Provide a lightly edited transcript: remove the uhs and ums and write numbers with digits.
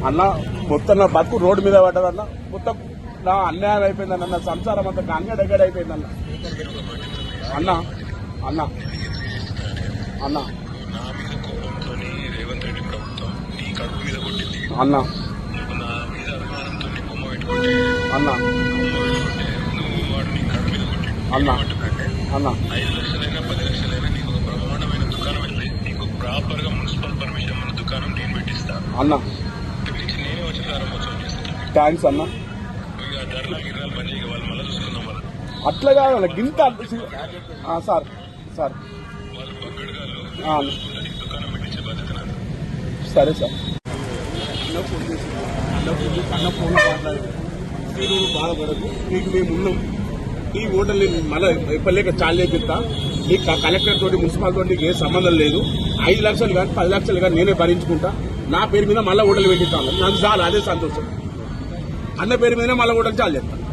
అన్న మొత్తం నా బతుకు రోడ్డు మీద పడ్డదన్న. మొత్తం నా అన్యాయం అయిపోయిందన్న. నా సంసారం అంతా గంగడగడ అయిపోయిందన్న. అన్న అన్న అన్న అన్న అన్న అన్న అన్న 5 లక్షలైనా 10 లక్షలైనా నీకు ఒక బ్రహ్మాండమైన దుకాణం వెళ్ళి నీకు ప్రాపర్ గా మున్సిపల్ పర్మిషన్ ఉన్న దుకాణం నేను పెట్టిస్తా అన్న. నేనే వచ్చి ప్రారంభోత్సవం చేస్తాను. థ్యాంక్స్ అన్న. ఇక ధరల గిర్రాలు పని వాళ్ళు మళ్ళీ చూసుకుందాం. వాళ్ళు అట్లా కాదు గింత సార్ సార్ వాళ్ళు పక్కడగాళ్ళు దుకాణం పెట్టించే బాధ్యత నాది. సరే సార్. అన్న ఫోన్ మాట్లాడి నువ్వు బాధపడదు, నీకు మేము ఉన్నాం. ఈ ఓటర్ని మళ్ళీ ఎప్పలేక చాలు చేపిస్తా. నీకు కలెక్టర్ తోటి మున్సిపల్ తోటి నీకు ఏ సంబంధం లేదు. 5 లక్షలు కానీ 10 లక్షలు కానీ నేనే భరించుకుంటా. నా పేరు మీద మళ్ళీ ఓటర్లు పెట్టిస్తాను. నాకు చాలు, అదే సంతోషం. అన్న పేరు మీద మళ్ళీ ఓటర్లు చాలు చేస్తాను.